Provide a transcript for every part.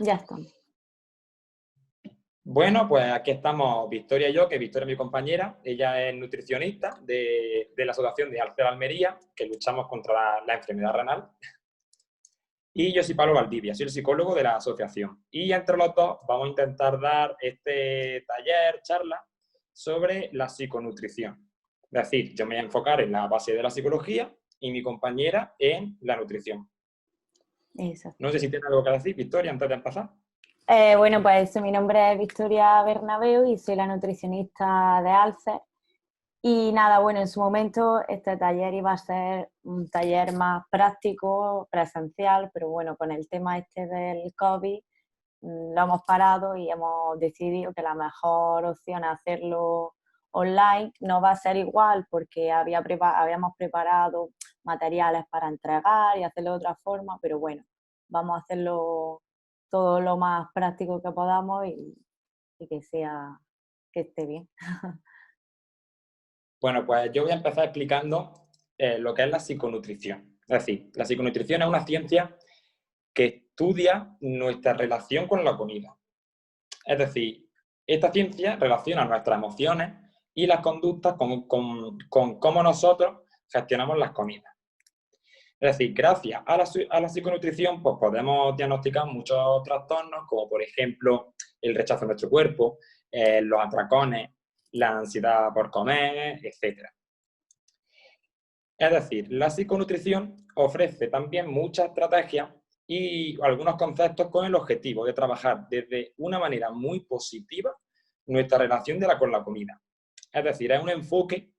Ya está. Bueno, pues aquí estamos Victoria y yo, que Victoria es mi compañera. Ella es nutricionista de la Asociación de Alcera Almería, que luchamos contra la enfermedad renal. Y yo soy Pablo Valdivia, soy el psicólogo de la asociación. Y entre los dos vamos a intentar dar este taller, charla, sobre la psiconutrición. Es decir, yo me voy a enfocar en la base de la psicología y mi compañera en la nutrición. Exacto. No sé si tiene algo que decir, Victoria, antes de empezar. Bueno, pues mi nombre es Victoria Bernabeu y soy la nutricionista de Alcer. Y nada, bueno, en su momento este taller iba a ser un taller más práctico, presencial, pero bueno, con el tema este del COVID lo hemos parado y hemos decidido que la mejor opción es hacerlo online. No va a ser igual porque habíamos preparado materiales para entregar y hacerlo de otra forma, pero bueno, vamos a hacerlo todo lo más práctico que podamos y que esté bien. Bueno, pues yo voy a empezar explicando lo que es la psiconutrición. Es decir, la psiconutrición es una ciencia que estudia nuestra relación con la comida. Es decir, esta ciencia relaciona nuestras emociones y las conductas con cómo nosotros gestionamos las comidas. Es decir, gracias a la psiconutrición pues podemos diagnosticar muchos trastornos, como por ejemplo el rechazo de nuestro cuerpo, los atracones, la ansiedad por comer, etc. Es decir, la psiconutrición ofrece también muchas estrategias y algunos conceptos con el objetivo de trabajar desde una manera muy positiva nuestra relación con la comida. Es decir, es un enfoque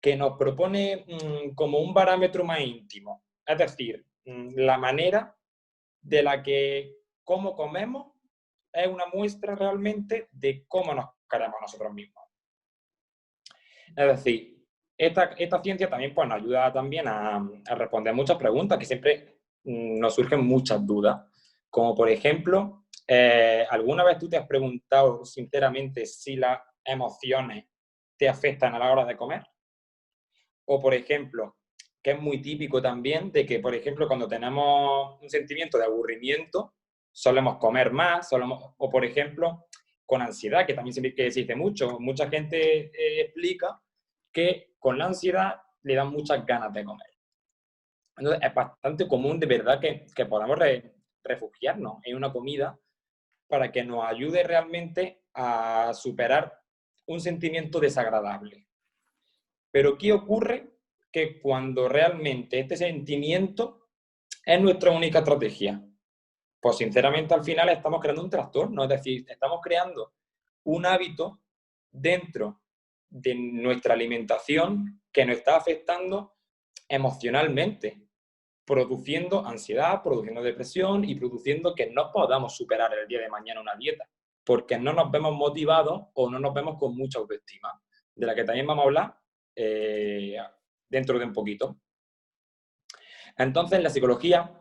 que nos propone como un parámetro más íntimo. Es decir, la manera de la que cómo comemos es una muestra realmente de cómo nos queremos nosotros mismos. Es decir, esta ciencia también pues, nos ayuda también a responder muchas preguntas que siempre nos surgen muchas dudas. Como por ejemplo, ¿alguna vez tú te has preguntado sinceramente si las emociones te afectan a la hora de comer? O por ejemplo, que es muy típico también de que, por ejemplo, cuando tenemos un sentimiento de aburrimiento, solemos comer más, o por ejemplo, con ansiedad, que también que se dice mucho. Mucha gente explica que con la ansiedad le dan muchas ganas de comer. Entonces, es bastante común de verdad que podamos refugiarnos en una comida para que nos ayude realmente a superar un sentimiento desagradable. Pero ¿qué ocurre? Que cuando realmente este sentimiento es nuestra única estrategia, pues sinceramente al final estamos creando un trastorno, es decir, estamos creando un hábito dentro de nuestra alimentación que nos está afectando emocionalmente, produciendo ansiedad, produciendo depresión y produciendo que no podamos superar el día de mañana una dieta, porque no nos vemos motivados o no nos vemos con mucha autoestima, de la que también vamos a hablar dentro de un poquito. Entonces, en la psicología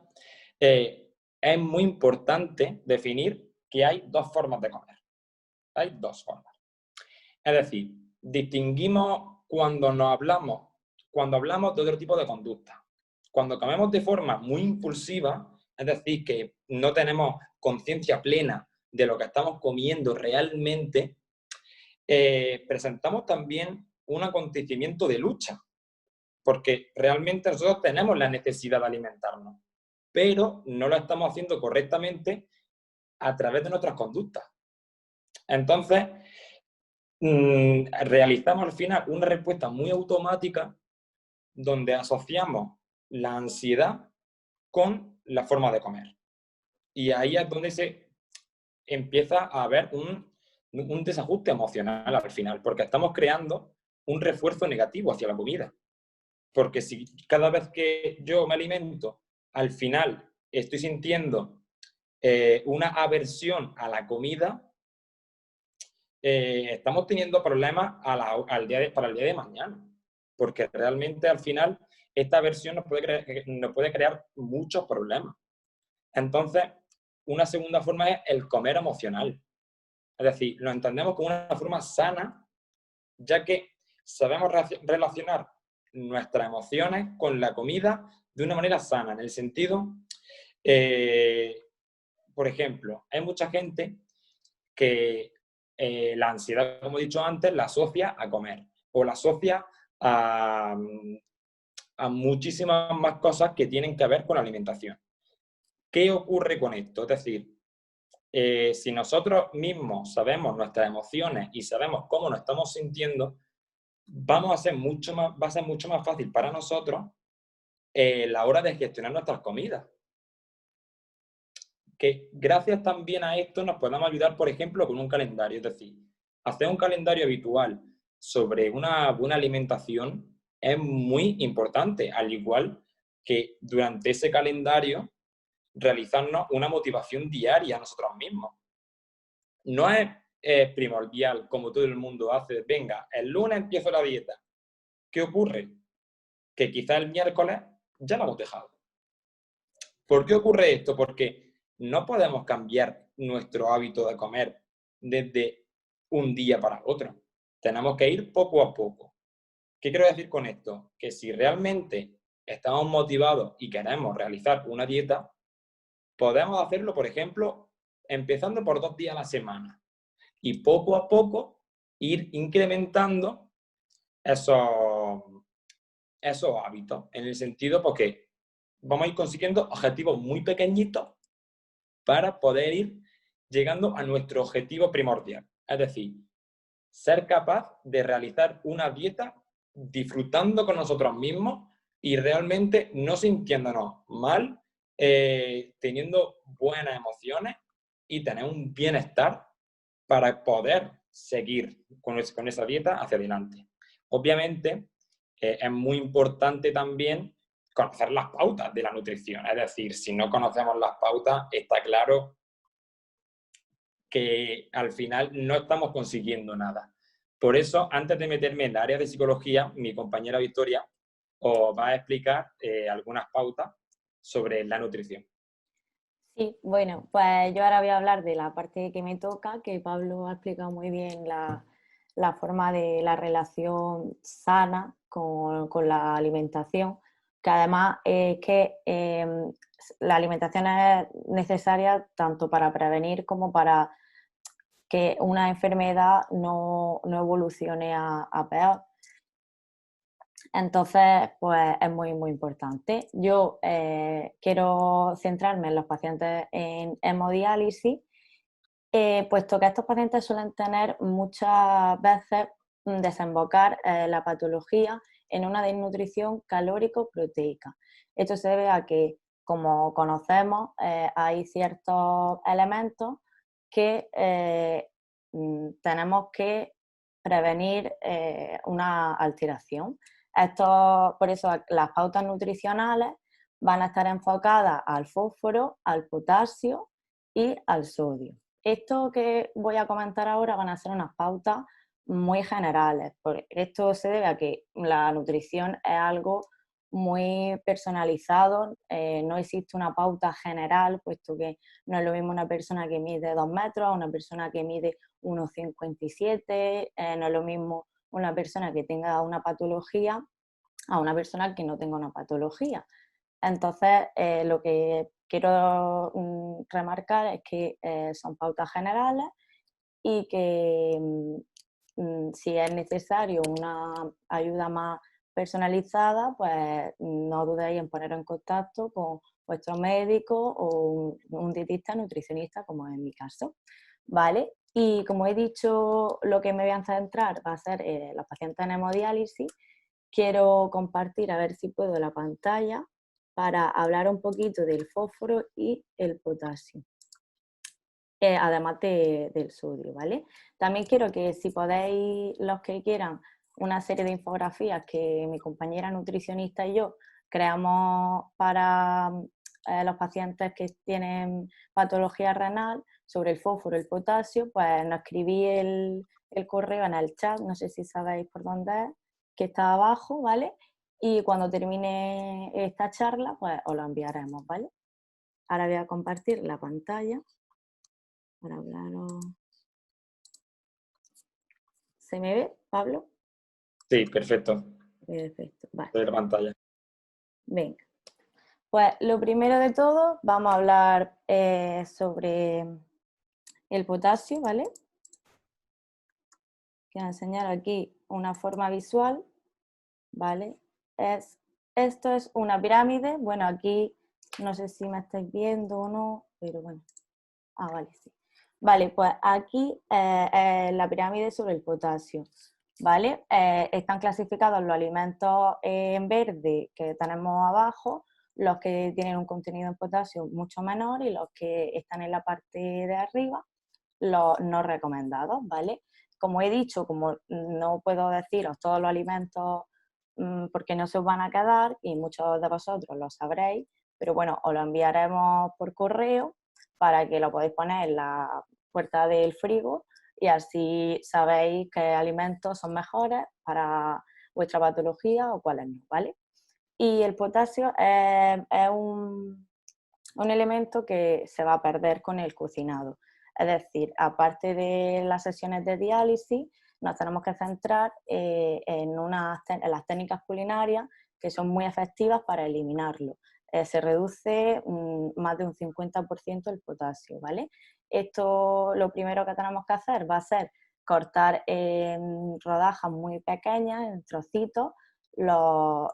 es muy importante definir que hay dos formas de comer. Hay dos formas. Es decir, distinguimos cuando hablamos de otro tipo de conducta. Cuando comemos de forma muy impulsiva, es decir, que no tenemos conciencia plena de lo que estamos comiendo realmente, presentamos también un acontecimiento de lucha, porque realmente nosotros tenemos la necesidad de alimentarnos, pero no lo estamos haciendo correctamente a través de nuestras conductas. Entonces, realizamos al final una respuesta muy automática donde asociamos la ansiedad con la forma de comer. Y ahí es donde se empieza a haber un desajuste emocional al final, porque estamos creando un refuerzo negativo hacia la comida. Porque si cada vez que yo me alimento, al final estoy sintiendo una aversión a la comida, estamos teniendo problemas para el día de mañana. Porque realmente al final esta aversión nos puede crear muchos problemas. Entonces, una segunda forma es el comer emocional. Es decir, lo entendemos como una forma sana, ya que sabemos relacionar nuestras emociones con la comida de una manera sana, en el sentido, por ejemplo, hay mucha gente que la ansiedad, como he dicho antes, la asocia a comer o la asocia a, a muchísimas más cosas que tienen que ver con la alimentación. ¿Qué ocurre con esto? Es decir, si nosotros mismos sabemos nuestras emociones y sabemos cómo nos estamos sintiendo, va a ser mucho más fácil para nosotros la hora de gestionar nuestras comidas. Que gracias también a esto nos podemos ayudar, por ejemplo, con un calendario. Es decir, hacer un calendario habitual sobre una buena alimentación es muy importante, al igual que durante ese calendario realizarnos una motivación diaria a nosotros mismos. No es primordial, como todo el mundo hace, venga, el lunes empiezo la dieta. ¿Qué ocurre? Que quizá el miércoles ya la hemos dejado. ¿Por qué ocurre esto? Porque no podemos cambiar nuestro hábito de comer desde un día para otro. Tenemos que ir poco a poco. ¿Qué quiero decir con esto? Que si realmente estamos motivados y queremos realizar una dieta, podemos hacerlo, por ejemplo, empezando por 2 días a la semana y poco a poco ir incrementando esos, esos hábitos, en el sentido porque vamos a ir consiguiendo objetivos muy pequeñitos para poder ir llegando a nuestro objetivo primordial. Es decir, ser capaz de realizar una dieta disfrutando con nosotros mismos y realmente no sintiéndonos mal, teniendo buenas emociones y tener un bienestar para poder seguir con esa dieta hacia adelante. Obviamente, es muy importante también conocer las pautas de la nutrición. Es decir, si no conocemos las pautas, está claro que al final no estamos consiguiendo nada. Por eso, antes de meterme en la área de psicología, mi compañera Victoria os va a explicar algunas pautas sobre la nutrición. Sí, bueno, pues yo ahora voy a hablar de la parte que me toca, que Pablo ha explicado muy bien la forma de la relación sana con la alimentación, que además es que la alimentación es necesaria tanto para prevenir como para que una enfermedad no evolucione a peor. Entonces, pues es muy, muy importante. Yo quiero centrarme en los pacientes en hemodiálisis, puesto que estos pacientes suelen tener muchas veces desembocar la patología en una desnutrición calórico-proteica. Esto se debe a que, como conocemos, hay ciertos elementos que tenemos que prevenir una alteración. Por eso las pautas nutricionales van a estar enfocadas al fósforo, al potasio y al sodio. Esto que voy a comentar ahora van a ser unas pautas muy generales. Esto se debe a que la nutrición es algo muy personalizado, no existe una pauta general, puesto que no es lo mismo una persona que mide 2 metros a una persona que mide 1,57, no es lo mismo una persona que tenga una patología a una persona que no tenga una patología. Entonces, lo que quiero remarcar es que son pautas generales y que si es necesario una ayuda más personalizada, pues no dudéis en poneros en contacto con vuestro médico o un dietista nutricionista, como es mi caso, ¿vale? Y como he dicho, lo que me voy a centrar va a ser los pacientes en hemodiálisis. Quiero compartir, a ver si puedo, la pantalla para hablar un poquito del fósforo y el potasio, además del sodio, ¿vale? También quiero que, si podéis, los que quieran, una serie de infografías que mi compañera nutricionista y yo creamos para los pacientes que tienen patología renal sobre el fósforo y el potasio, pues nos escribí el correo en el chat, no sé si sabéis por dónde es, que está abajo, ¿vale? Y cuando termine esta charla, pues os lo enviaremos, ¿vale? Ahora voy a compartir la pantalla para hablaros. ¿Se me ve, Pablo? Sí, perfecto. Perfecto, vale. De la pantalla. Venga. Pues lo primero de todo vamos a hablar sobre el potasio, ¿vale? Quiero enseñar aquí una forma visual, ¿vale? Esto es una pirámide, bueno, aquí no sé si me estáis viendo o no, pero bueno, vale, sí. Vale, pues aquí es la pirámide sobre el potasio, ¿vale? Están clasificados los alimentos en verde que tenemos abajo, los que tienen un contenido en potasio mucho menor y los que están en la parte de arriba, los no recomendados, ¿vale? Como he dicho, como no puedo deciros todos los alimentos porque no se os van a quedar y muchos de vosotros lo sabréis, pero bueno, os lo enviaremos por correo para que lo podáis poner en la puerta del frigo y así sabéis qué alimentos son mejores para vuestra patología o cuáles no, ¿vale? Y el potasio es un elemento que se va a perder con el cocinado. Es decir, aparte de las sesiones de diálisis, nos tenemos que centrar en las técnicas culinarias que son muy efectivas para eliminarlo. Se reduce más de un 50% el potasio, ¿vale? Esto lo primero que tenemos que hacer va a ser cortar en rodajas muy pequeñas, en trocitos, los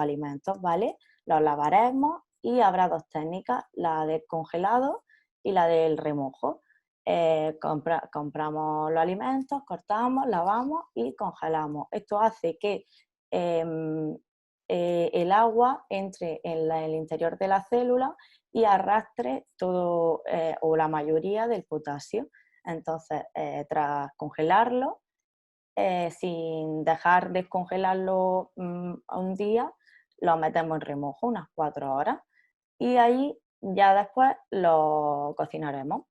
alimentos, ¿vale? Los lavaremos y habrá dos técnicas, la del congelado y la del remojo. Compramos los alimentos, cortamos, lavamos y congelamos. Esto hace que el agua entre en el interior de la célula y arrastre todo o la mayoría del potasio. Entonces, tras congelarlo, sin dejar descongelarlo un día, lo metemos en remojo unas 4 horas y ahí ya después lo cocinaremos.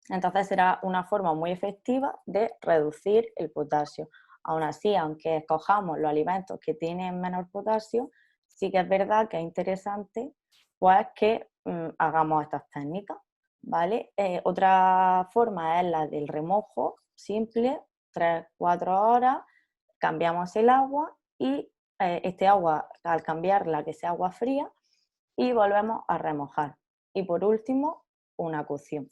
Entonces será una forma muy efectiva de reducir el potasio. Aún así, aunque escojamos los alimentos que tienen menor potasio, sí que es verdad que es interesante pues, que hagamos estas técnicas, ¿vale? Otra forma es la del remojo simple, 3-4 horas, cambiamos el agua y este agua, al cambiarla que sea agua fría, y volvemos a remojar. Y por último, una cocción.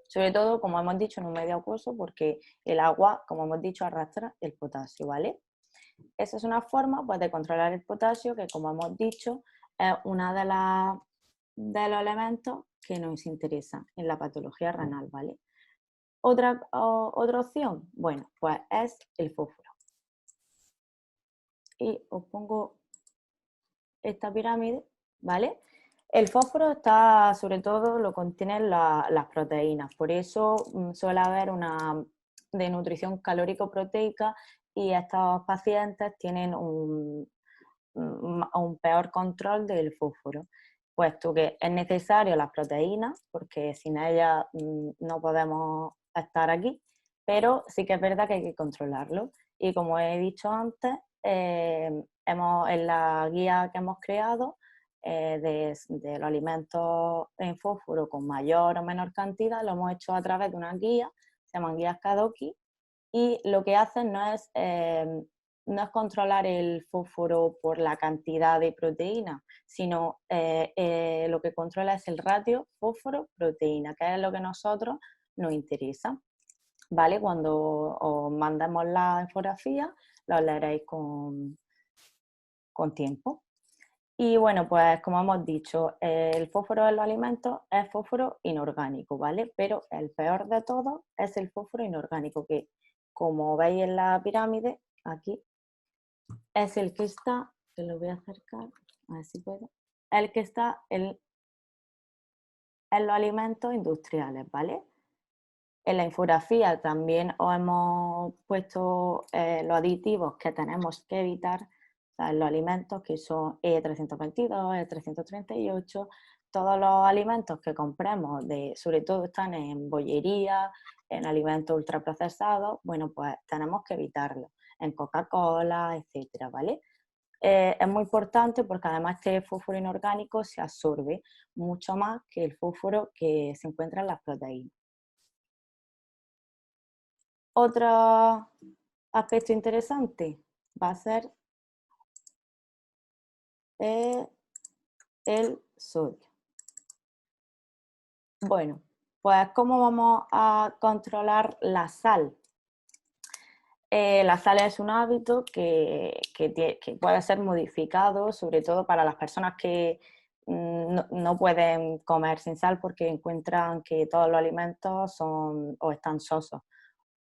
Sobre todo, como hemos dicho, en un medio acuoso, porque el agua, como hemos dicho, arrastra el potasio, ¿vale? Esa es una forma pues, de controlar el potasio, que como hemos dicho, es una de los elementos que nos interesan en la patología renal, ¿vale? Otra opción, bueno, pues es el fósforo. Y os pongo esta pirámide, ¿vale? El fósforo está, sobre todo, lo contienen las proteínas, por eso suele haber una desnutrición calórico-proteica y estos pacientes tienen un peor control del fósforo, puesto que es necesario las proteínas, porque sin ellas no podemos estar aquí, pero sí que es verdad que hay que controlarlo. Y como he dicho antes, en la guía que hemos creado de los alimentos en fósforo con mayor o menor cantidad, lo hemos hecho a través de una guía, se llaman guías Kadoki, y lo que hacen no es controlar el fósforo por la cantidad de proteína, sino lo que controla es el ratio fósforo-proteína, que es lo que a nosotros nos interesa. ¿Vale? Cuando os mandemos la infografía, lo leeréis con tiempo. Y bueno, pues como hemos dicho, el fósforo en los alimentos es fósforo inorgánico, ¿vale? Pero el peor de todos es el fósforo inorgánico, que como veis en la pirámide, aquí, es el que está, que lo voy a acercar, a ver si puedo, el que está en los alimentos industriales, ¿vale? En la infografía también os hemos puesto los aditivos que tenemos que evitar, o sea, en los alimentos que son E322, E338, todos los alimentos que compremos, sobre todo están en bollería, en alimentos ultraprocesados, bueno, pues tenemos que evitarlos, en Coca-Cola, etcétera, ¿vale? Es muy importante porque además este fósforo inorgánico se absorbe mucho más que el fósforo que se encuentra en las proteínas. Otro aspecto interesante va a ser el sodio. Bueno, pues ¿cómo vamos a controlar la sal? La sal es un hábito que puede ser modificado, sobre todo para las personas que no pueden comer sin sal porque encuentran que todos los alimentos son o están sosos.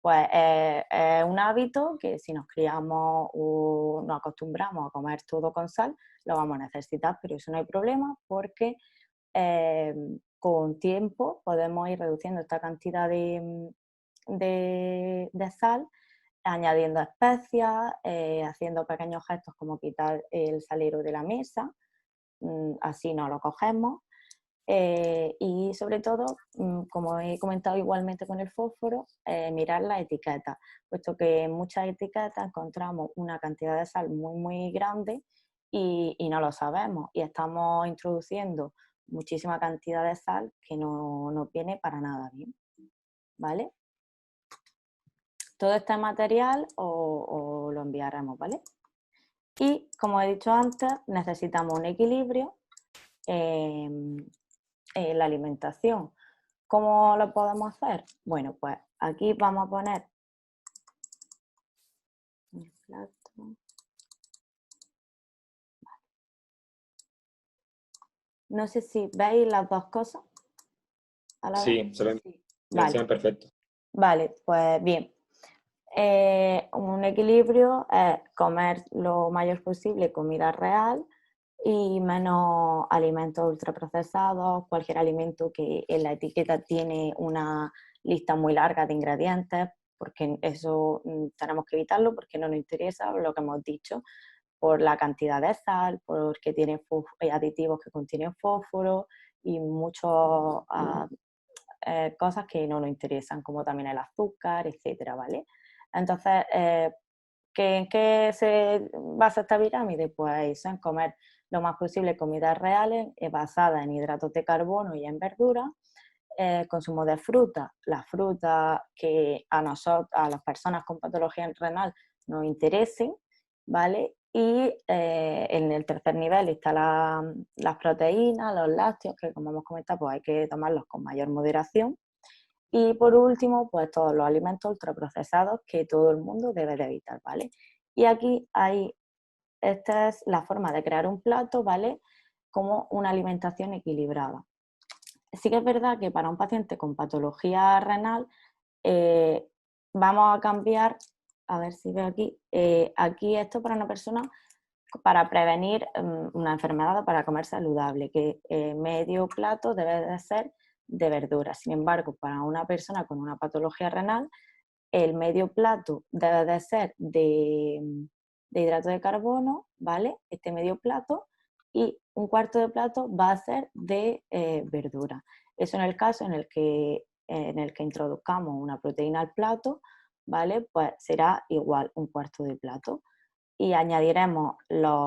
Pues es un hábito que si nos criamos o nos acostumbramos a comer todo con sal, lo vamos a necesitar, pero eso no hay problema porque con tiempo podemos ir reduciendo esta cantidad de sal, añadiendo especias, haciendo pequeños gestos como quitar el salero de la mesa, así no lo cogemos. Y sobre todo, como he comentado igualmente con el fósforo, mirar la etiqueta, puesto que en muchas etiquetas encontramos una cantidad de sal muy grande y no lo sabemos y estamos introduciendo muchísima cantidad de sal que no nos viene para nada bien, ¿vale? Todo este material o lo enviaremos, ¿vale? Y como he dicho antes, necesitamos un equilibrio en la alimentación. ¿Cómo lo podemos hacer? Bueno, pues aquí vamos a poner el plato. No sé si veis las dos cosas a la vez. Sí, se ve Vale, perfecto. vale, pues bien. Un equilibrio es comer lo mayor posible comida real y menos alimentos ultraprocesados, cualquier alimento que en la etiqueta tiene una lista muy larga de ingredientes, porque eso tenemos que evitarlo porque no nos interesa lo que hemos dicho, por la cantidad de sal, porque tiene aditivos que contienen fósforo y muchas cosas que no nos interesan, como también el azúcar, etcétera, ¿vale? Entonces, ¿en qué se basa esta pirámide? Pues eso, en comer lo más posible comidas reales basadas en hidratos de carbono y en verduras, consumo de fruta, las frutas que a nosotros, a las personas con patología renal nos interesen, ¿vale? Y en el tercer nivel están las proteínas, los lácteos, que como hemos comentado, pues hay que tomarlos con mayor moderación. Y por último, pues todos los alimentos ultraprocesados que todo el mundo debe de evitar, ¿vale? Y aquí esta es la forma de crear un plato, ¿vale? Como una alimentación equilibrada. Sí que es verdad que para un paciente con patología renal vamos a cambiar, a ver si veo aquí esto para una persona para prevenir una enfermedad o para comer saludable, que medio plato debe de ser de verduras. Sin embargo, para una persona con una patología renal, el medio plato debe de ser de hidrato de carbono, ¿vale? Este medio plato, y un cuarto de plato va a ser de verdura. Eso en el caso en el que introduzcamos una proteína al plato, ¿vale? Pues será igual un cuarto de plato. Y añadiremos las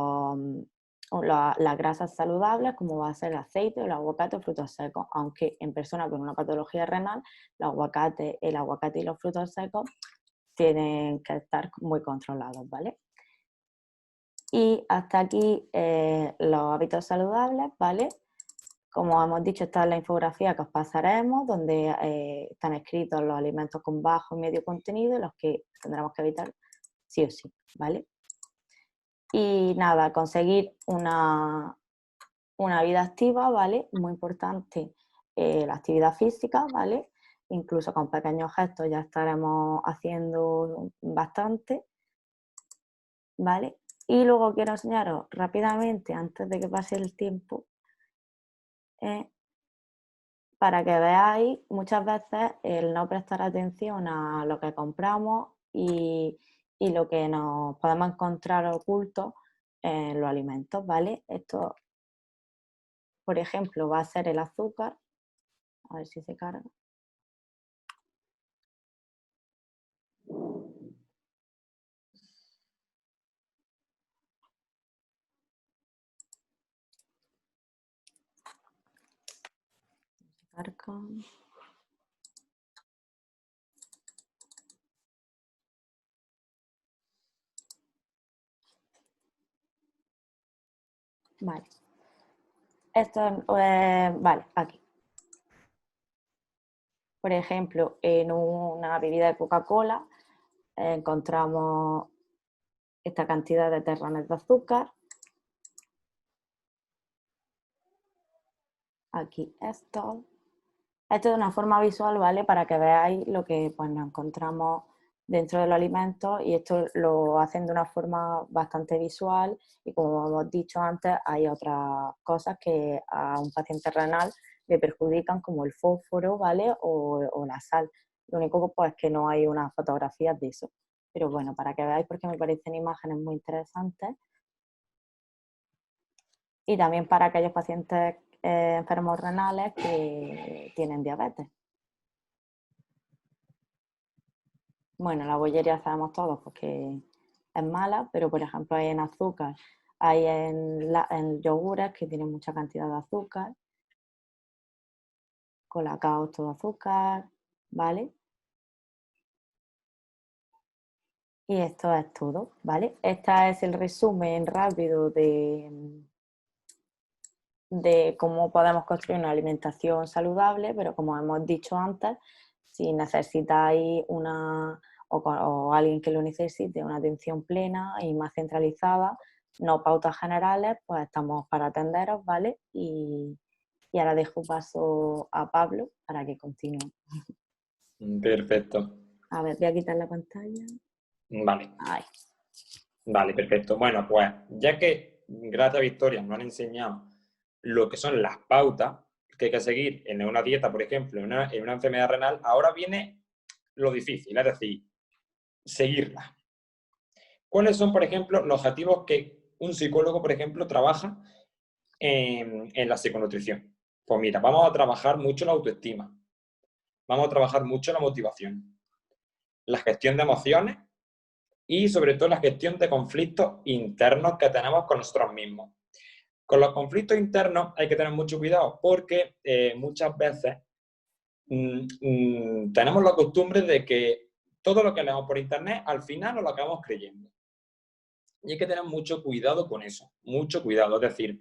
grasas saludables, como va a ser el aceite, el aguacate o frutos secos, aunque en personas con una patología renal, el aguacate y los frutos secos tienen que estar muy controlados, ¿vale? Y hasta aquí los hábitos saludables, ¿vale? Como hemos dicho, esta es la infografía que os pasaremos, donde están escritos los alimentos con bajo y medio contenido y los que tendremos que evitar sí o sí, ¿vale? Y nada, conseguir una vida activa, ¿vale? Muy importante la actividad física, ¿vale? Incluso con pequeños gestos ya estaremos haciendo bastante, ¿vale? Y luego quiero enseñaros rápidamente, antes de que pase el tiempo, para que veáis muchas veces el no prestar atención a lo que compramos y lo que nos podemos encontrar oculto en los alimentos, ¿vale? Esto, por ejemplo, va a ser el azúcar. A ver si se carga. Se carga. Vale. Esto, vale, aquí. Por ejemplo, en una bebida de Coca-Cola encontramos esta cantidad de terrones de azúcar. Aquí esto. Esto de una forma visual, ¿vale? Para que veáis lo que pues, nos encontramos dentro de los alimentos, y esto lo hacen de una forma bastante visual, y como hemos dicho antes, hay otras cosas que a un paciente renal le perjudican, como el fósforo, ¿vale? O la sal. Lo único pues, es que no hay unas fotografías de eso. Pero bueno, para que veáis, porque me parecen imágenes muy interesantes. Y también para aquellos pacientes enfermos renales que tienen diabetes. Bueno, la bollería sabemos todos porque es mala, pero por ejemplo hay en azúcar, hay en yogures que tienen mucha cantidad de azúcar, colacao todo azúcar, ¿vale? Y esto es todo, ¿vale? Este es el resumen rápido de cómo podemos construir una alimentación saludable, pero como hemos dicho antes, si necesitáis o alguien que lo necesite, una atención plena y más centralizada, no pautas generales, pues estamos para atenderos, ¿vale? Y ahora dejo paso a Pablo para que continúe. Perfecto. A ver, voy a quitar la pantalla. Vale. Ay. Vale, perfecto. Bueno, pues ya que gracias a Victoria nos han enseñado lo que son las pautas que hay que seguir en una dieta, por ejemplo, en una enfermedad renal, ahora viene lo difícil, es decir, seguirlas. ¿Cuáles son, por ejemplo, los objetivos que un psicólogo, por ejemplo, trabaja en la psiconutrición? Pues mira, vamos a trabajar mucho la autoestima, vamos a trabajar mucho la motivación, la gestión de emociones y sobre todo la gestión de conflictos internos que tenemos con nosotros mismos. Con los conflictos internos hay que tener mucho cuidado porque muchas veces tenemos la costumbre de que todo lo que leemos por internet al final nos lo acabamos creyendo. Y hay que tener mucho cuidado con eso, mucho cuidado. Es decir,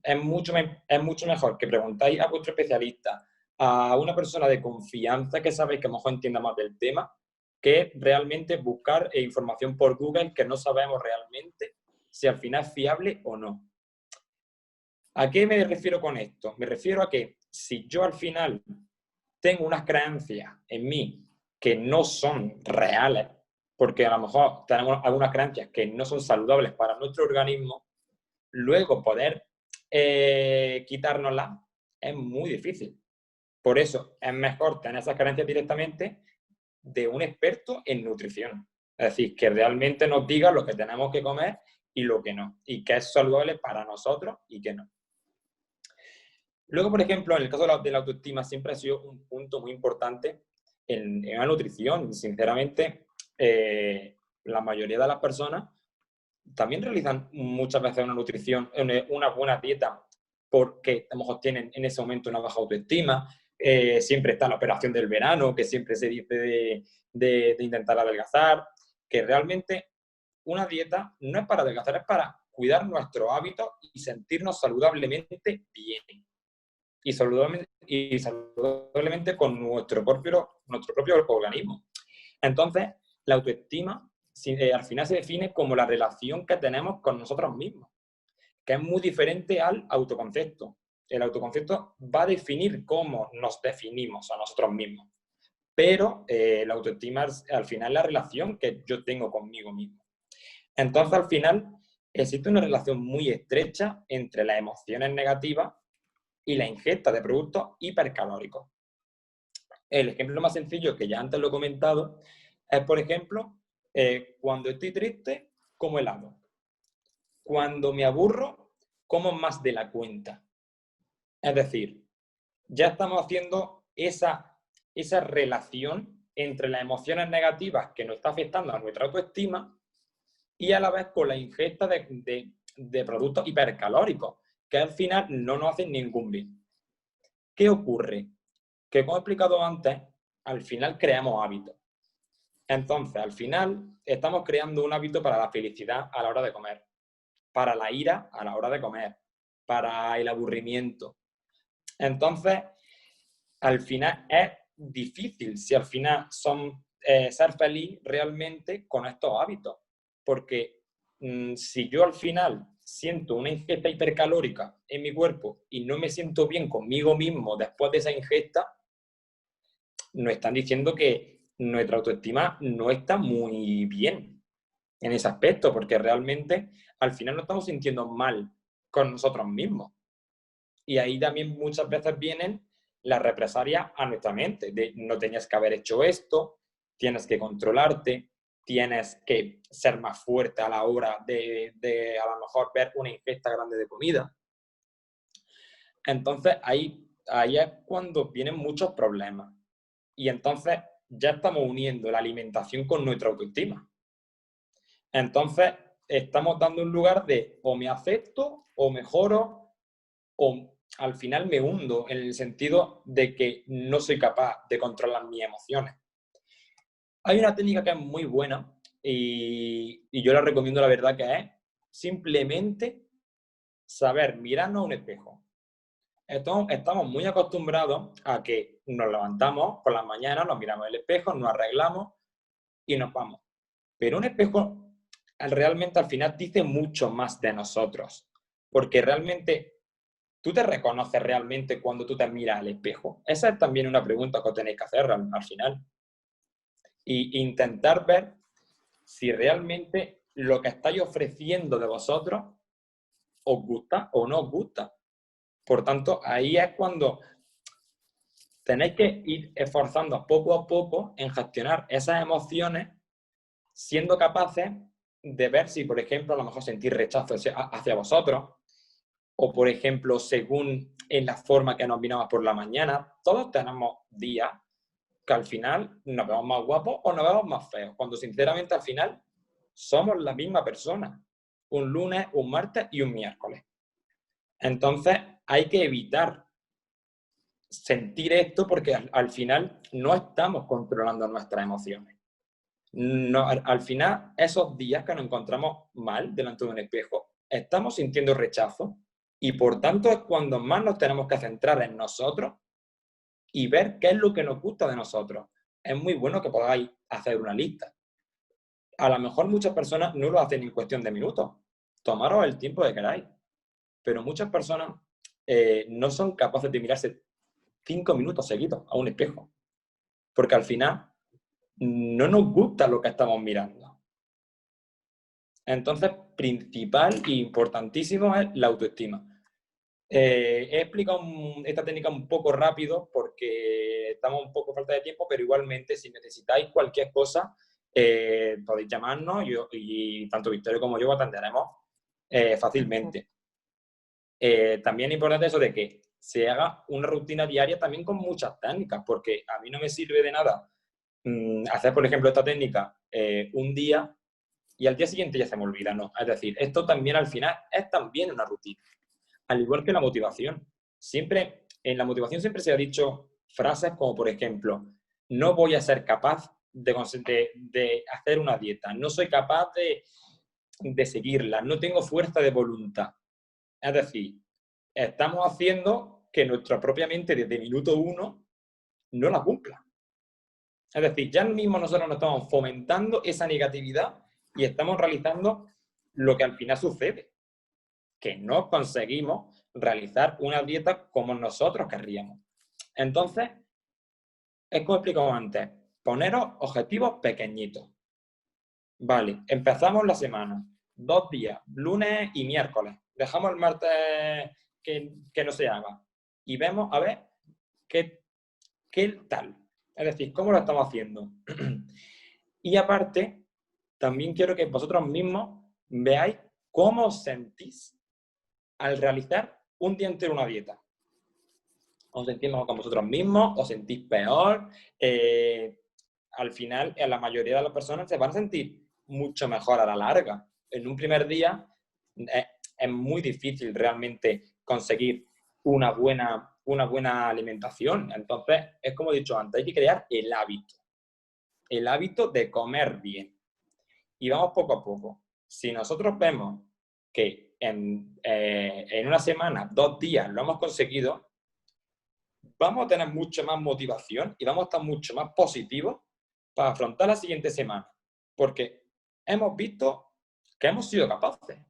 es mucho mejor que preguntáis a vuestro especialista, a una persona de confianza que sabéis que a lo mejor entienda más del tema, que realmente buscar información por Google que no sabemos realmente si al final es fiable o no. ¿A qué me refiero con esto? Me refiero a que si yo al final tengo unas creencias en mí que no son reales, porque a lo mejor tenemos algunas creencias que no son saludables para nuestro organismo, luego poder quitárnoslas es muy difícil. Por eso es mejor tener esas creencias directamente de un experto en nutrición. Es decir, que realmente nos diga lo que tenemos que comer y lo que no, y qué es saludable para nosotros y qué no. Luego, por ejemplo, en el caso de la autoestima siempre ha sido un punto muy importante en la nutrición. Sinceramente, la mayoría de las personas también realizan muchas veces una nutrición, una buena dieta, porque a lo mejor tienen en ese momento una baja autoestima. Siempre está la operación del verano, que siempre se dice de intentar adelgazar, que realmente una dieta no es para adelgazar, es para cuidar nuestros hábitos y sentirnos saludablemente bien. Y saludablemente con nuestro propio organismo. Entonces, la autoestima al final se define como la relación que tenemos con nosotros mismos, que es muy diferente al autoconcepto. El autoconcepto va a definir cómo nos definimos a nosotros mismos, pero la autoestima al final es la relación que yo tengo conmigo mismo. Entonces, al final, existe una relación muy estrecha entre las emociones negativas y la ingesta de productos hipercalóricos. El ejemplo más sencillo, que ya antes lo he comentado, es, por ejemplo, cuando estoy triste, como helado. Cuando me aburro, como más de la cuenta. Es decir, ya estamos haciendo esa relación entre las emociones negativas que nos está afectando a nuestra autoestima y a la vez con la ingesta de productos hipercalóricos, que al final no nos hacen ningún bien. ¿Qué ocurre? Que, como he explicado antes, al final creamos hábitos. Entonces, al final, estamos creando un hábito para la felicidad a la hora de comer, para la ira a la hora de comer, para el aburrimiento. Entonces, al final es difícil si al final son ser feliz realmente con estos hábitos. Porque si yo al final siento una ingesta hipercalórica en mi cuerpo y no me siento bien conmigo mismo después de esa ingesta, nos están diciendo que nuestra autoestima no está muy bien en ese aspecto, porque realmente al final nos estamos sintiendo mal con nosotros mismos. Y ahí también muchas veces vienen las represalias a nuestra mente, de no tenías que haber hecho esto, tienes que controlarte, tienes que ser más fuerte a la hora de a lo mejor ver una ingesta grande de comida. Entonces ahí es cuando vienen muchos problemas. Y entonces ya estamos uniendo la alimentación con nuestra autoestima. Entonces estamos dando un lugar de o me acepto o mejoro o al final me hundo en el sentido de que no soy capaz de controlar mis emociones. Hay una técnica que es muy buena y yo la recomiendo, la verdad, que es simplemente saber mirarnos a un espejo. Estamos muy acostumbrados a que nos levantamos por las mañanas, nos miramos en el espejo, nos arreglamos y nos vamos. Pero un espejo realmente al final dice mucho más de nosotros, porque realmente tú te reconoces realmente cuando tú te miras al espejo. Esa es también una pregunta que os tenéis que hacer al final. Y intentar ver si realmente lo que estáis ofreciendo de vosotros os gusta o no os gusta. Por tanto, ahí es cuando tenéis que ir esforzando poco a poco en gestionar esas emociones, siendo capaces de ver si, por ejemplo, a lo mejor sentís rechazo hacia vosotros, o, por ejemplo, según en la forma que nos miramos por la mañana. Todos tenemos días que al final nos vemos más guapos o nos vemos más feos, cuando sinceramente al final somos la misma persona, un lunes, un martes y un miércoles. Entonces hay que evitar sentir esto porque al final no estamos controlando nuestras emociones. No, al final, esos días que nos encontramos mal delante de un espejo, estamos sintiendo rechazo y por tanto es cuando más nos tenemos que centrar en nosotros y ver qué es lo que nos gusta de nosotros. Es muy bueno que podáis hacer una lista. A lo mejor muchas personas no lo hacen en cuestión de minutos. Tomaros el tiempo que queráis. Pero muchas personas no son capaces de mirarse 5 minutos seguidos a un espejo. Porque al final no nos gusta lo que estamos mirando. Entonces, principal e importantísimo es la autoestima. He explicado esta técnica un poco rápido porque estamos un poco falta de tiempo, pero igualmente si necesitáis cualquier cosa, podéis llamarnos y tanto Victoria como yo atenderemos fácilmente. También es importante eso de que se haga una rutina diaria también con muchas técnicas, porque a mí no me sirve de nada hacer, por ejemplo, esta técnica un día y al día siguiente ya se me olvida, no. Es decir, esto también al final es también una rutina. Al igual que la motivación. En la motivación siempre se ha dicho frases como, por ejemplo, no voy a ser capaz de hacer una dieta, no soy capaz de seguirla, no tengo fuerza de voluntad. Es decir, estamos haciendo que nuestra propia mente desde minuto 1 no la cumpla. Es decir, ya mismo nosotros nos estamos fomentando esa negatividad y estamos realizando lo que al final sucede, que no conseguimos realizar una dieta como nosotros querríamos. Entonces, es como explicamos antes, poneros objetivos pequeñitos. Vale, empezamos la semana, 2 días, lunes y miércoles. Dejamos el martes que no se haga y vemos a ver qué tal. Es decir, cómo lo estamos haciendo. Y aparte, también quiero que vosotros mismos veáis cómo os sentís al realizar un día entero una dieta. ¿Os sentís mejor con vosotros mismos? ¿Os sentís peor? Al final, la mayoría de las personas se van a sentir mucho mejor a la larga. En un primer día es muy difícil realmente conseguir una buena alimentación. Entonces, es como he dicho antes, hay que crear el hábito de comer bien. Y vamos poco a poco. Si nosotros vemos que en una semana, 2 días lo hemos conseguido, vamos a tener mucha más motivación y vamos a estar mucho más positivos para afrontar la siguiente semana. Porque hemos visto que hemos sido capaces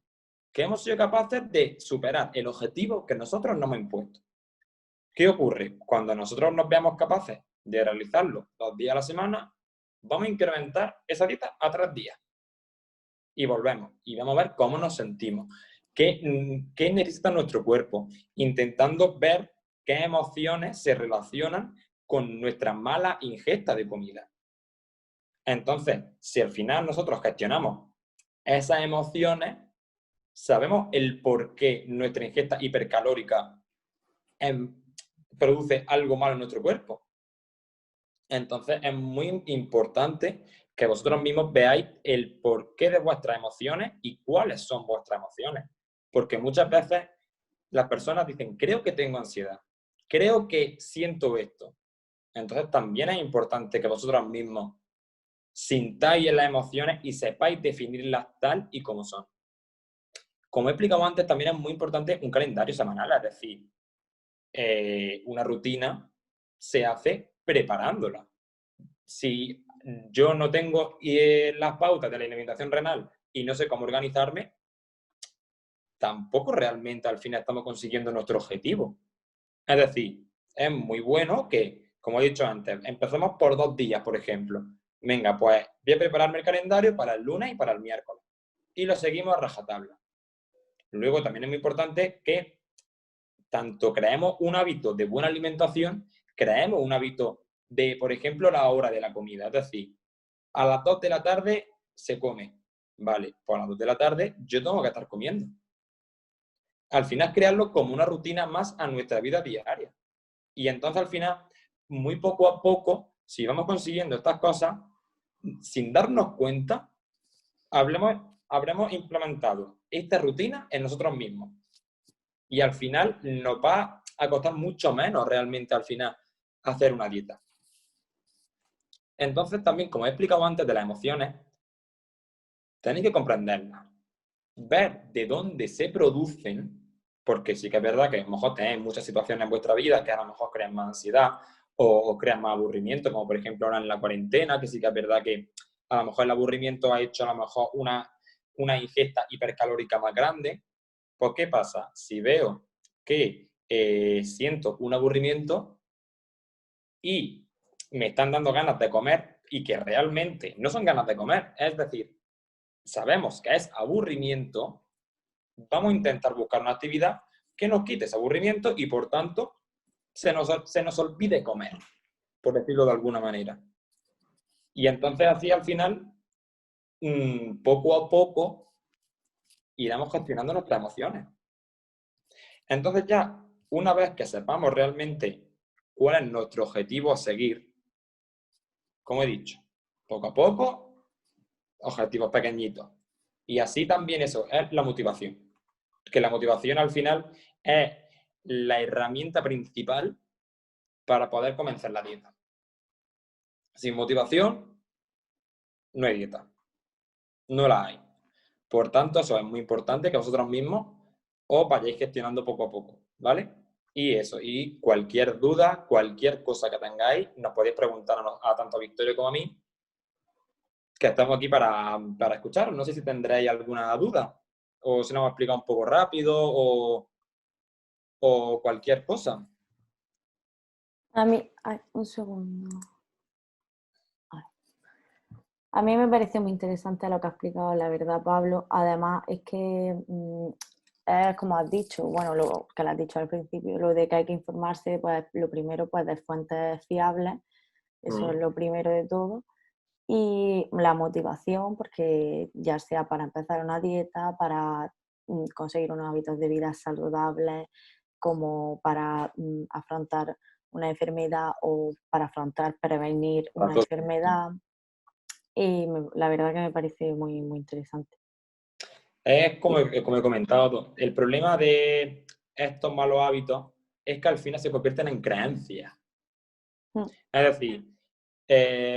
de superar el objetivo que nosotros nos hemos impuesto. ¿Qué ocurre? Cuando nosotros nos veamos capaces de realizarlo 2 días a la semana, vamos a incrementar esa dieta a 3 días. Y volvemos. Y vamos a ver cómo nos sentimos. ¿Qué necesita nuestro cuerpo? Intentando ver qué emociones se relacionan con nuestra mala ingesta de comida. Entonces, si al final nosotros gestionamos esas emociones, sabemos el por qué nuestra ingesta hipercalórica produce algo malo en nuestro cuerpo. Entonces, es muy importante que vosotros mismos veáis el porqué de vuestras emociones y cuáles son vuestras emociones. Porque muchas veces las personas dicen, creo que tengo ansiedad, creo que siento esto. Entonces, también es importante que vosotros mismos sintáis las emociones y sepáis definirlas tal y como son. Como he explicado antes, también es muy importante un calendario semanal, es decir, una rutina se hace preparándola. Si yo no tengo las pautas de la alimentación renal y no sé cómo organizarme, tampoco realmente al final estamos consiguiendo nuestro objetivo. Es decir, es muy bueno que, como he dicho antes, empecemos por 2 días, por ejemplo. Venga, pues voy a prepararme el calendario para el lunes y para el miércoles. Y lo seguimos a rajatabla. Luego también es muy importante que tanto creemos un hábito de buena alimentación, creemos un hábito de, por ejemplo, la hora de la comida. Es decir, a las 2 de la tarde se come. Vale, pues a las 2 de la tarde yo tengo que estar comiendo. Al final crearlo como una rutina más a nuestra vida diaria. Y entonces al final, muy poco a poco, si vamos consiguiendo estas cosas, sin darnos cuenta, habremos implementado esta rutina en nosotros mismos. Y al final nos va a costar mucho menos realmente al final hacer una dieta. Entonces también, como he explicado antes de las emociones, tenéis que comprenderlas. Ver de dónde se producen, porque sí que es verdad que a lo mejor tenéis muchas situaciones en vuestra vida que a lo mejor crean más ansiedad o crean más aburrimiento, como por ejemplo ahora en la cuarentena, que sí que es verdad que a lo mejor el aburrimiento ha hecho a lo mejor una ingesta hipercalórica más grande. Pues ¿qué pasa? Si veo que siento un aburrimiento y me están dando ganas de comer y que realmente no son ganas de comer, es decir, sabemos que es aburrimiento, vamos a intentar buscar una actividad que nos quite ese aburrimiento y por tanto se nos olvide comer, por decirlo de alguna manera. Y entonces así al final, poco a poco, iremos gestionando nuestras emociones. Entonces ya, una vez que sepamos realmente cuál es nuestro objetivo a seguir, como he dicho, poco a poco, objetivos pequeñitos. Y así también eso es la motivación. Que la motivación al final es la herramienta principal para poder comenzar la dieta. Sin motivación, no hay dieta. No la hay. Por tanto, eso es muy importante que vosotros mismos os vayáis gestionando poco a poco, ¿vale? Y eso, y cualquier duda, cualquier cosa que tengáis, nos podéis preguntar a tanto a Victorio como a mí, que estamos aquí para escucharos. No sé si tendréis alguna duda, o si nos hemos explicado un poco rápido, o cualquier cosa. A mí, un segundo. A mí me parece muy interesante lo que ha explicado, la verdad, Pablo. Además, es que es como has dicho, bueno, lo que le has dicho al principio, lo de que hay que informarse, pues lo primero, pues de fuentes fiables, eso es lo primero de todo. Y la motivación, porque ya sea para empezar una dieta, para conseguir unos hábitos de vida saludables, como para afrontar una enfermedad o para afrontar, prevenir una enfermedad. Y la verdad que me parece muy, muy interesante. Es como he comentado, el problema de estos malos hábitos es que al final se convierten en creencias. Es decir,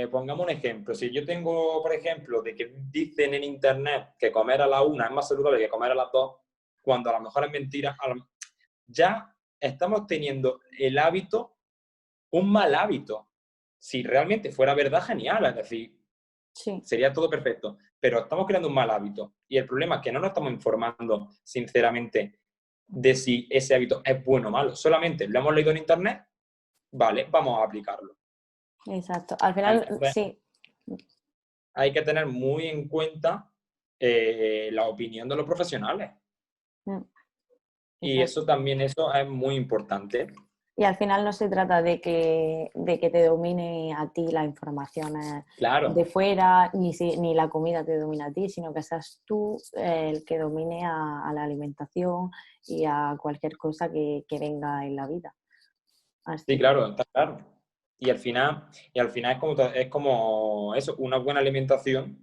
pongamos un ejemplo. Si yo tengo, por ejemplo, de que dicen en internet que comer a la 1 es más saludable que comer a las 2, cuando a lo mejor es mentira. Ya estamos teniendo el hábito, un mal hábito. Si realmente fuera verdad, genial, es decir, Sí, sería todo perfecto, pero estamos creando un mal hábito. Y el problema es que no nos estamos informando sinceramente de si ese hábito es bueno o malo. Solamente lo hemos leído en internet, vale, vamos a aplicarlo. exacto. Al final, Entonces, sí, hay que tener muy en cuenta la opinión de los profesionales. mm, Y exacto. eso también, eso es muy importante. Y al final no se trata de que te domine a ti las informaciones de Claro, fuera, ni la comida te domina a ti, sino que seas tú el que domine a la alimentación y a cualquier cosa que venga en la vida. sí, Así que, claro, está claro. Y al final es como eso, una buena alimentación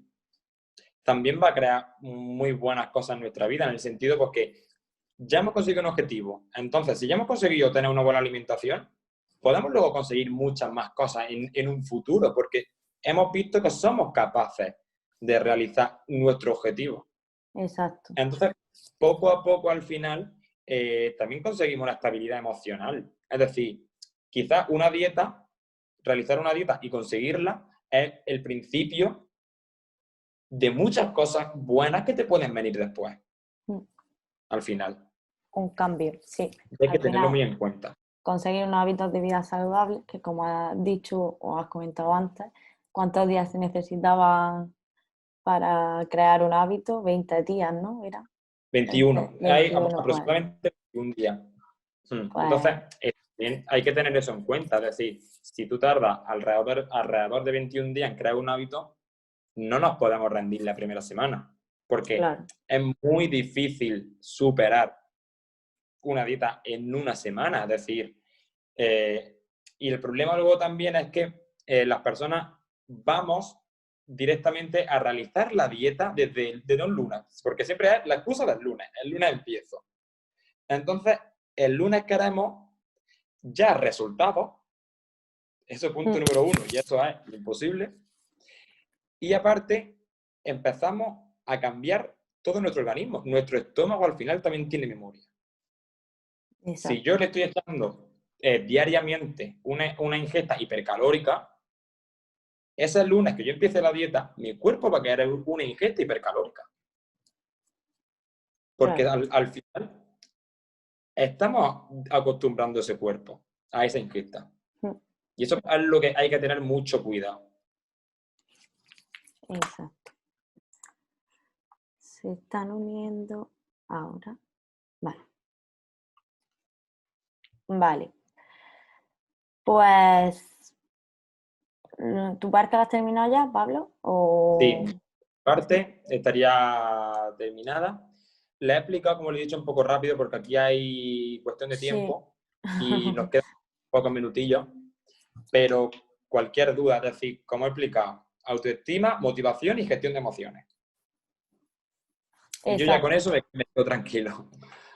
también va a crear muy buenas cosas en nuestra vida, en el sentido porque ya hemos conseguido un objetivo. Entonces, si ya hemos conseguido tener una buena alimentación, podemos luego conseguir muchas más cosas en un futuro, porque hemos visto que somos capaces de realizar nuestro objetivo. exacto, Entonces, poco a poco al final, también conseguimos una estabilidad emocional. Es decir, quizás realizar una dieta y conseguirla es el principio de muchas cosas buenas que te pueden venir después, mm, al final. un cambio, sí. Hay que Al tenerlo final, muy en cuenta. conseguir unos hábitos de vida saludables, que como has dicho o has comentado antes, ¿cuántos días se necesitaban para crear un hábito? 20 días, ¿no? Era 21, hay 21, pues, aproximadamente un día. Entonces, pues bien, hay que tener eso en cuenta. Es decir, si tú tardas alrededor de 21 días en crear un hábito, no nos podemos rendir la primera semana, porque claro, es muy difícil superar una dieta en una semana. Es decir, eh, y el problema luego también es que las personas vamos directamente a realizar la dieta desde un lunes, porque siempre es la excusa del lunes, el lunes empiezo. Entonces, el lunes queremos ya resultados, eso es punto mm, número uno, y eso es imposible. Y aparte, empezamos a cambiar todo nuestro organismo. Nuestro estómago al final también tiene memoria. Si yo exacto, le estoy echando diariamente una ingesta hipercalórica, ese lunes que yo empiece la dieta, mi cuerpo va a querer una ingesta hipercalórica. Porque claro, al final estamos acostumbrando ese cuerpo a esa ingesta. mm, Y eso es lo que hay que tener mucho cuidado. exacto. Se están uniendo ahora. Vale, vale. Pues, ¿tu parte la has terminado ya, Pablo? Sí, O... parte estaría terminada. Le he explicado, como le he dicho, un poco rápido porque aquí hay cuestión de Sí. tiempo y nos quedan pocos minutillos, pero cualquier duda, es decir, como he explicado, autoestima, motivación y gestión de emociones. Yo ya con Exacto. eso me quedo tranquilo.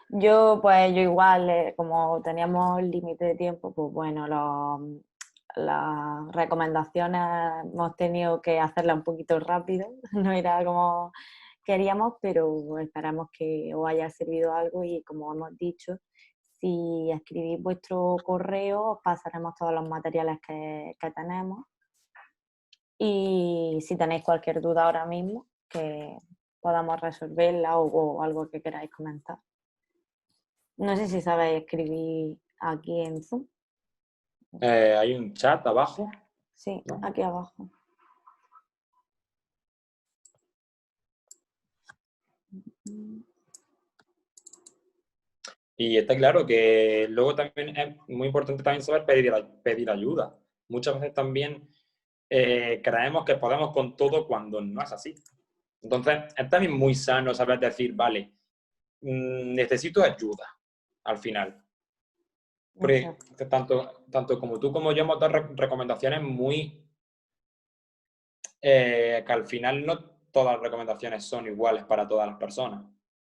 Yo igual, como teníamos límite de tiempo, pues bueno, las recomendaciones hemos tenido que hacerlas un poquito rápido, no era como queríamos, pero esperamos que os haya servido algo y como hemos dicho, si escribís vuestro correo, os pasaremos todos los materiales que tenemos y si tenéis cualquier duda ahora mismo, que podamos resolverla o algo que queráis comentar. No sé si sabéis escribir aquí en Zoom. Hay un chat abajo, Sí, ¿no? aquí abajo. Y está claro que luego también es muy importante también saber pedir ayuda. Muchas veces también creemos que podemos con todo cuando no es así. Entonces, es también muy sano saber decir, vale, necesito ayuda al final. Porque Exacto. tanto como tú como yo hemos dado recomendaciones muy... que al final no todas las recomendaciones son iguales para todas las personas.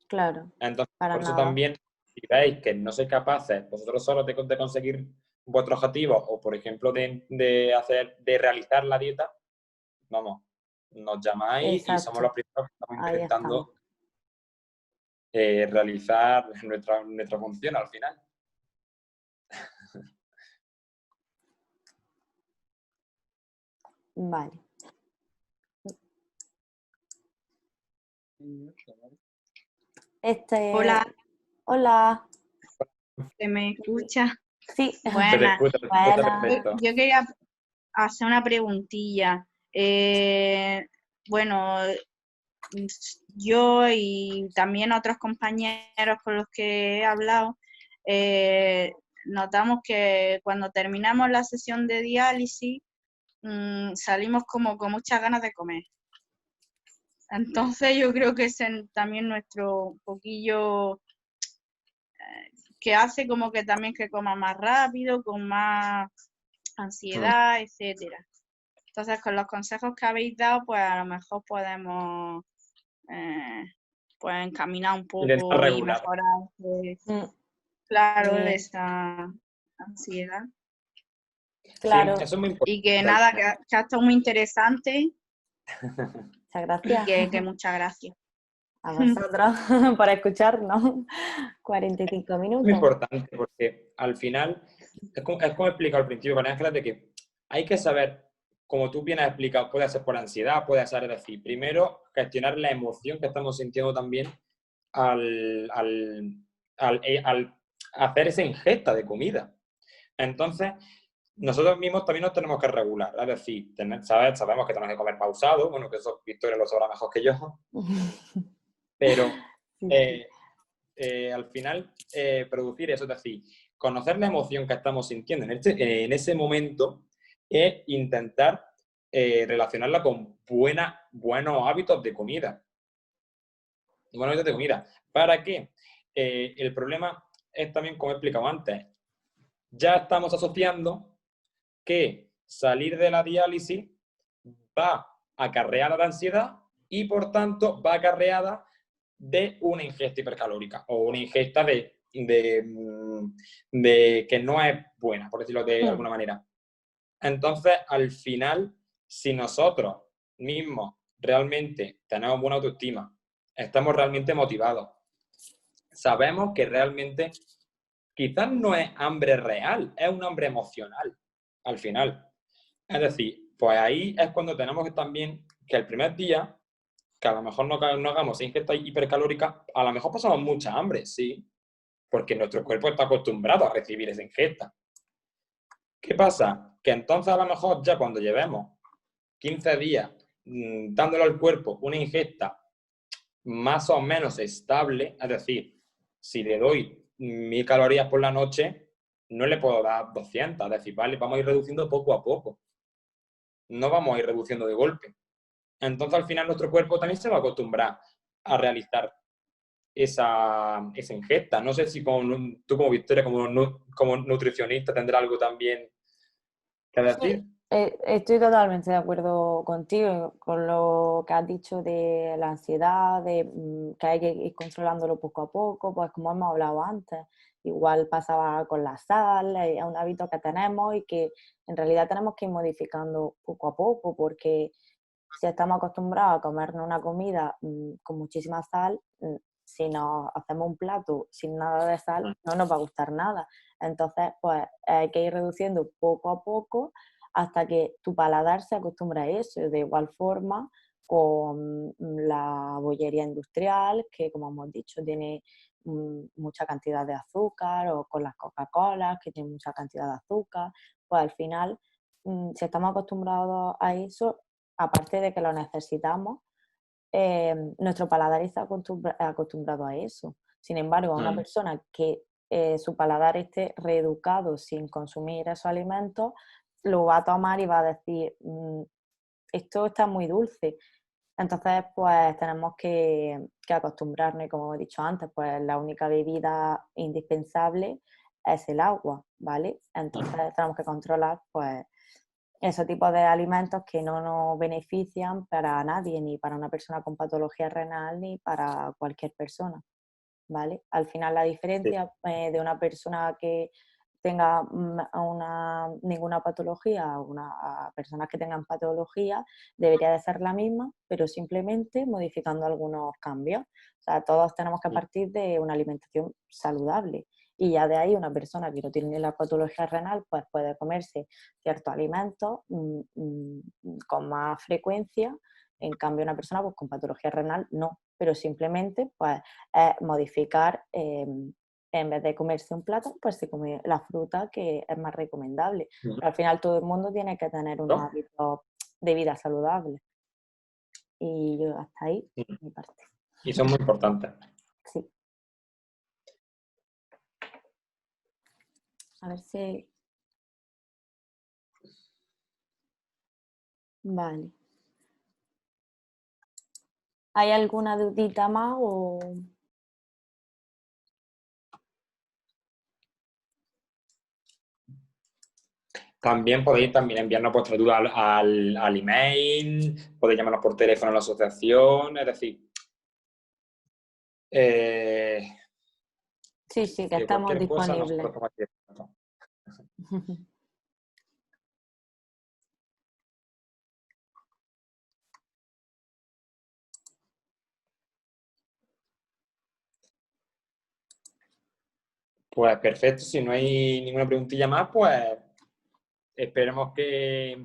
Claro, Entonces, para por eso nada. también, si veis que no sois capaces vosotros solos de conseguir vuestro objetivo o, por ejemplo, de realizar la dieta, vamos, nos llamáis y somos los Exacto. primeros que estamos Ahí estamos. intentando realizar nuestra función al final. Vale. Hola, Hola. ¿se me escucha? Sí. Se te Buenas. escucha Buena. perfecto. Yo quería hacer una preguntilla. Bueno, yo y también otros compañeros con los que he hablado, notamos que cuando terminamos la sesión de diálisis, salimos como con muchas ganas de comer. Entonces yo creo que es también nuestro poquillo que hace como que también que coma más rápido, con más ansiedad, etcétera. Entonces, con los consejos que habéis dado, pues a lo mejor podemos pues encaminar un Intentar poco y regular. mejorar, claro, Bien. esa ansiedad. Claro. Sí, eso es muy importante. Y que nada, que ha estado muy interesante Muchas y gracias que muchas gracias. a vosotros por escucharnos. 45 Es muy minutos. importante porque al final, es como he explicado al principio con Ángeles, de que hay que saber, como tú bien has explicado, puede ser por ansiedad, puede ser, es decir, primero gestionar la emoción que estamos sintiendo también al hacer esa ingesta de comida. Entonces, nosotros mismos también nos tenemos que regular, es decir, sabemos que tenemos que comer pausado, bueno, que eso Victoria lo sabrá mejor que yo, pero Sí. al final producir eso, es decir, conocer la emoción que estamos sintiendo en ese momento e intentar relacionarla con buenos hábitos de comida. Buenos hábitos de comida. ¿Para qué? El problema es también, como he explicado antes, ya estamos asociando que salir de la diálisis va acarreada de ansiedad y, por tanto, va acarreada de una ingesta hipercalórica o una ingesta de que no es buena, por decirlo de alguna manera. Entonces, al final, si nosotros mismos realmente tenemos buena autoestima, estamos realmente motivados, sabemos que realmente quizás no es hambre real, es un hambre emocional, al final. Es decir, pues ahí es cuando tenemos también que el primer día, que a lo mejor no hagamos ingesta hipercalórica, a lo mejor pasamos mucha hambre, sí, porque nuestro cuerpo está acostumbrado a recibir esa ingesta. ¿Qué pasa? Que entonces a lo mejor ya cuando llevemos 15 días dándole al cuerpo una ingesta más o menos estable, es decir, si le doy 1000 calorías por la noche, no le puedo dar 200, es decir, vale, vamos a ir reduciendo poco a poco. No vamos a ir reduciendo de golpe. Entonces, al final, nuestro cuerpo también se va a acostumbrar a realizar esa ingesta. No sé si tú como Victoria, como nutricionista, tendrá algo también que decir. Estoy totalmente de acuerdo contigo con lo que has dicho de la ansiedad, de que hay que ir controlándolo poco a poco, pues como hemos hablado antes, igual pasaba con la sal, es un hábito que tenemos y que en realidad tenemos que ir modificando poco a poco, porque si estamos acostumbrados a comernos una comida con muchísima sal, si nos hacemos un plato sin nada de sal, no nos va a gustar nada. Entonces, pues hay que ir reduciendo poco a poco hasta que tu paladar se acostumbra a eso. De igual forma, con la bollería industrial, que como hemos dicho, tiene mucha cantidad de azúcar, o con las Coca-Colas, que tienen mucha cantidad de azúcar, pues al final, si estamos acostumbrados a eso, aparte de que lo necesitamos, nuestro paladar está acostumbrado a eso. Sin embargo, a una persona que su paladar esté reeducado sin consumir esos alimentos, lo va a tomar y va a decir, esto está muy dulce. Entonces, pues tenemos que acostumbrarnos, y como he dicho antes, pues la única bebida indispensable es el agua, ¿vale? Entonces tenemos que controlar, pues, esos tipos de alimentos que no nos benefician para nadie, ni para una persona con patología renal, ni para cualquier persona, ¿vale? Al final la Sí. diferencia de una persona que tenga ninguna patología, a personas que tengan patología, debería de ser la misma, pero simplemente modificando algunos cambios. O sea, todos tenemos que partir de una alimentación saludable. Y ya de ahí una persona que no tiene la patología renal, pues puede comerse ciertos alimentos con más frecuencia. En cambio, una persona pues, con patología renal no, pero simplemente pues, modificar, en vez de comerse un plátano, pues se come la fruta, que es más recomendable. Pero al final todo el mundo tiene que tener unos hábitos de vida saludables. Y yo hasta ahí, mi parte. Y son muy importantes. Sí. A ver si... Vale. ¿Hay alguna dudita más o...? También podéis enviarnos vuestras dudas al email, podéis llamarnos por teléfono a la asociación, es decir, Sí, que de estamos cualquier cosa disponibles. nosotros estamos aquí. Pues perfecto, si no hay ninguna preguntilla más, pues esperemos que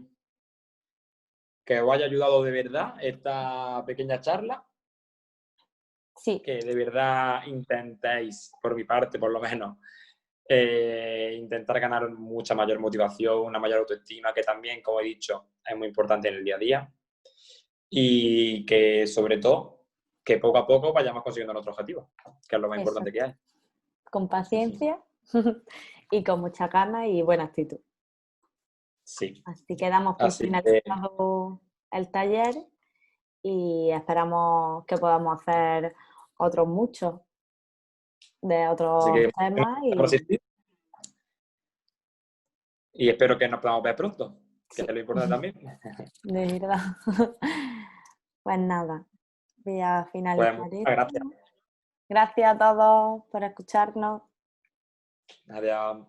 os haya ayudado de verdad esta pequeña charla. Sí. Que de verdad intentéis, por mi parte por lo menos, intentar ganar mucha mayor motivación, una mayor autoestima, que también, como he dicho, es muy importante en el día a día. Y que, sobre todo, que poco a poco vayamos consiguiendo nuestro objetivo, que es lo más importante que hay. Con paciencia y con mucha ganas y buena actitud. Sí. Así que damos por finalizado el taller y esperamos que podamos hacer otros muchos de otros temas. Y espero que nos podamos ver pronto, que es lo importante también. De verdad. Pues nada, voy a finalizar esto. Gracias. Gracias a todos por escucharnos. Adiós.